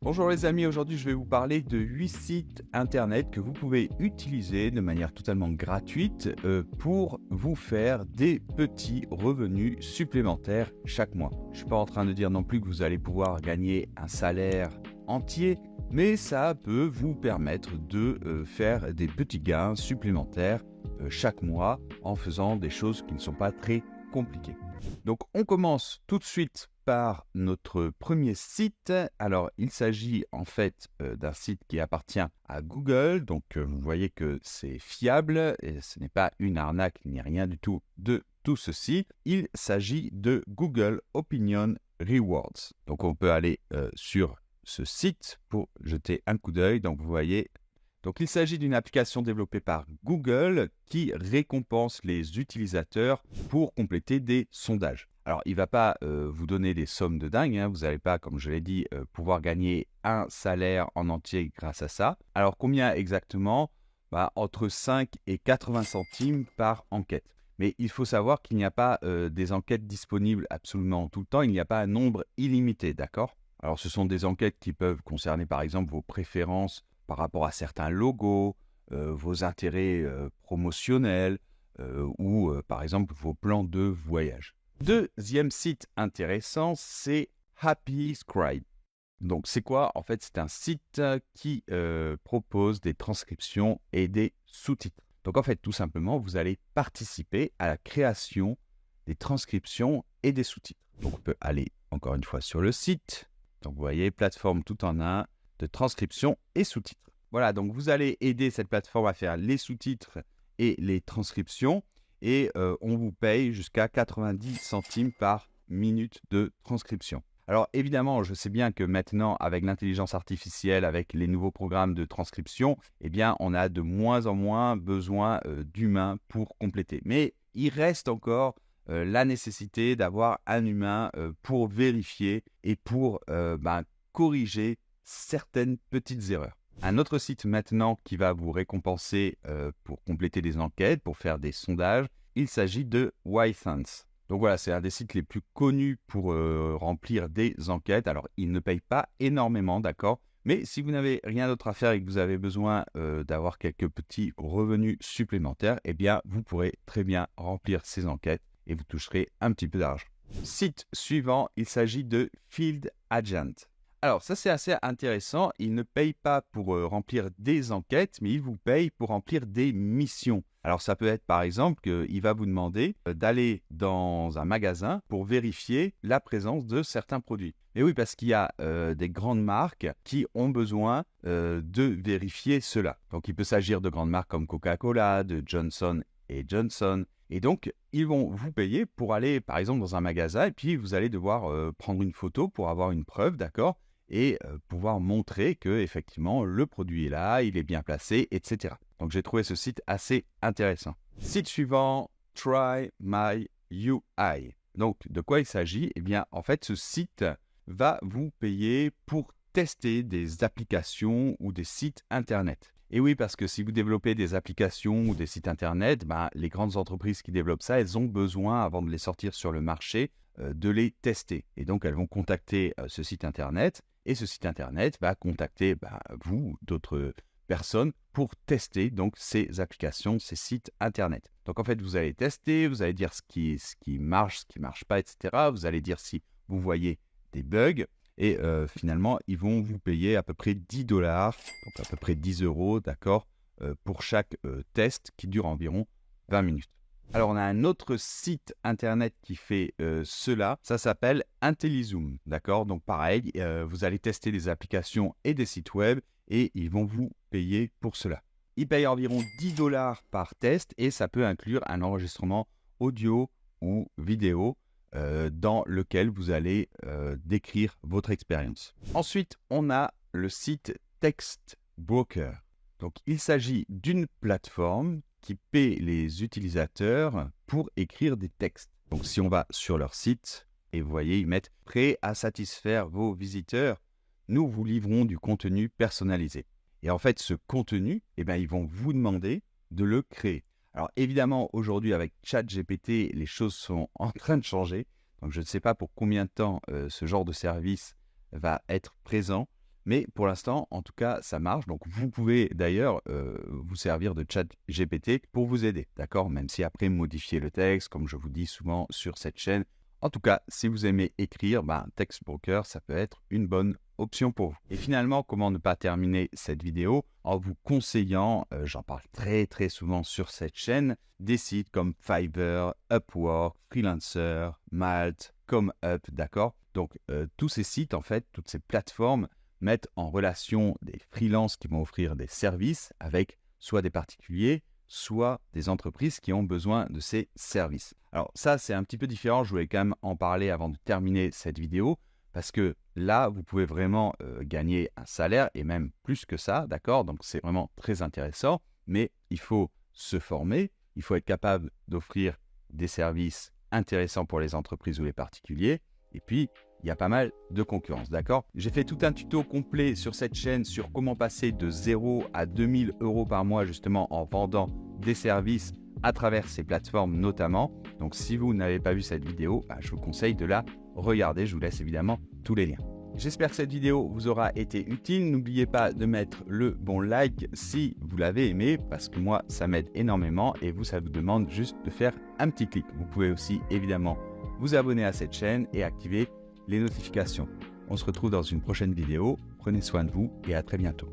Bonjour les amis, aujourd'hui je vais vous parler de 8 sites internet que vous pouvez utiliser de manière totalement gratuite pour vous faire des petits revenus supplémentaires chaque mois. Je ne suis pas en train de dire non plus que vous allez pouvoir gagner un salaire entier, mais ça peut vous permettre de faire des petits gains supplémentaires chaque mois en faisant des choses qui ne sont pas très compliquées. Donc on commence tout de suite par notre premier site. Alors il s'agit en fait d'un site qui appartient à Google, donc vous voyez que c'est fiable et ce n'est pas une arnaque ni rien du tout de tout ceci. Il s'agit de Google Opinion Rewards. Donc on peut aller sur ce site pour jeter un coup d'œil. Donc vous voyez, donc il s'agit d'une application développée par Google qui récompense les utilisateurs pour compléter des sondages. Alors, il ne va pas vous donner des sommes de dingue, hein. Vous n'allez pas, comme je l'ai dit, pouvoir gagner un salaire en entier grâce à ça. Alors, combien exactement? Entre 5 et 80 centimes par enquête. Mais il faut savoir qu'il n'y a pas des enquêtes disponibles absolument tout le temps. Il n'y a pas un nombre illimité, d'accord? Alors, ce sont des enquêtes qui peuvent concerner, par exemple, vos préférences par rapport à certains logos, vos intérêts promotionnels ou, par exemple, vos plans de voyage. Deuxième site intéressant, c'est Happy Scribe. Donc, c'est quoi? En fait, c'est un site qui propose des transcriptions et des sous-titres. Donc, en fait, tout simplement, vous allez participer à la création des transcriptions et des sous-titres. Donc, on peut aller encore une fois sur le site. Donc, vous voyez, plateforme tout en un de transcription et sous-titres. Voilà, donc vous allez aider cette plateforme à faire les sous-titres et les transcriptions. Et on vous paye jusqu'à 90 centimes par minute de transcription. Alors évidemment, je sais bien que maintenant, avec l'intelligence artificielle, avec les nouveaux programmes de transcription, eh bien, on a de moins en moins besoin d'humains pour compléter. Mais il reste encore la nécessité d'avoir un humain pour vérifier et pour corriger certaines petites erreurs. Un autre site maintenant qui va vous récompenser pour compléter des enquêtes, pour faire des sondages, il s'agit de Wythans. Donc voilà, c'est un des sites les plus connus pour remplir des enquêtes. Alors, il ne paye pas énormément, d'accord? Mais si vous n'avez rien d'autre à faire et que vous avez besoin d'avoir quelques petits revenus supplémentaires, eh bien, vous pourrez très bien remplir ces enquêtes et vous toucherez un petit peu d'argent. Site suivant, il s'agit de Field Agent. Alors ça c'est assez intéressant, il ne paye pas pour remplir des enquêtes, mais il vous paye pour remplir des missions. Alors ça peut être par exemple qu'il va vous demander d'aller dans un magasin pour vérifier la présence de certains produits. Et oui, parce qu'il y a des grandes marques qui ont besoin de vérifier cela. Donc il peut s'agir de grandes marques comme Coca-Cola, de Johnson & Johnson. Et donc, ils vont vous payer pour aller, par exemple, dans un magasin et puis vous allez devoir prendre une photo pour avoir une preuve, d'accord? Et pouvoir montrer que effectivement le produit est là, il est bien placé, etc. Donc j'ai trouvé ce site assez intéressant. Site suivant, Try My UI. Donc de quoi il s'agit? Eh bien en fait ce site va vous payer pour tester des applications ou des sites internet. Et oui, parce que si vous développez des applications ou des sites internet, les grandes entreprises qui développent ça, elles ont besoin, avant de les sortir sur le marché, de les tester. Et donc elles vont contacter ce site internet. Et ce site internet va contacter vous, d'autres personnes, pour tester donc ces applications, ces sites internet. Donc en fait, vous allez tester, vous allez dire ce qui marche, ce qui ne marche pas, etc. Vous allez dire si vous voyez des bugs. Et finalement, ils vont vous payer à peu près 10 dollars, donc à peu près 10 euros, d'accord, pour chaque test qui dure environ 20 minutes. Alors, on a un autre site internet qui fait cela. Ça s'appelle IntelliZoom, d'accord? Donc, pareil, vous allez tester des applications et des sites web et ils vont vous payer pour cela. Ils payent environ 10 dollars par test et ça peut inclure un enregistrement audio ou vidéo dans lequel vous allez décrire votre expérience. Ensuite, on a le site TextBroker. Donc, il s'agit d'une plateforme qui paie les utilisateurs pour écrire des textes. Donc, si on va sur leur site, et vous voyez, ils mettent « Prêt à satisfaire vos visiteurs, nous vous livrons du contenu personnalisé ». Et en fait, ce contenu, ils vont vous demander de le créer. Alors, évidemment, aujourd'hui, avec ChatGPT, les choses sont en train de changer. Donc, je ne sais pas pour combien de temps ce genre de service va être présent. Mais pour l'instant, en tout cas, ça marche. Donc, vous pouvez d'ailleurs vous servir de ChatGPT pour vous aider, d'accord? Même si après, modifier le texte, comme je vous dis souvent sur cette chaîne. En tout cas, si vous aimez écrire, Textbroker, ça peut être une bonne option pour vous. Et finalement, comment ne pas terminer cette vidéo en vous conseillant, j'en parle très très souvent sur cette chaîne, des sites comme Fiverr, Upwork, Freelancer, Malt, ComeUp, d'accord? Donc, tous ces sites, en fait, toutes ces plateformes mettent en relation des freelances qui vont offrir des services avec soit des particuliers, soit des entreprises qui ont besoin de ces services. Alors ça, c'est un petit peu différent, je voulais quand même en parler avant de terminer cette vidéo, parce que là, vous pouvez vraiment gagner un salaire, et même plus que ça, d'accord? Donc c'est vraiment très intéressant, mais il faut se former, il faut être capable d'offrir des services intéressants pour les entreprises ou les particuliers, et puis il y a pas mal de concurrence, d'accord? J'ai fait tout un tuto complet sur cette chaîne sur comment passer de 0 à 2000 € par mois justement en vendant des services à travers ces plateformes notamment. Donc si vous n'avez pas vu cette vidéo, je vous conseille de la regarder. Je vous laisse évidemment tous les liens. J'espère que cette vidéo vous aura été utile. N'oubliez pas de mettre le bon like si vous l'avez aimé, parce que moi, ça m'aide énormément et vous, ça vous demande juste de faire un petit clic. Vous pouvez aussi évidemment vous abonner à cette chaîne et activer les notifications. On se retrouve dans une prochaine vidéo. Prenez soin de vous et à très bientôt.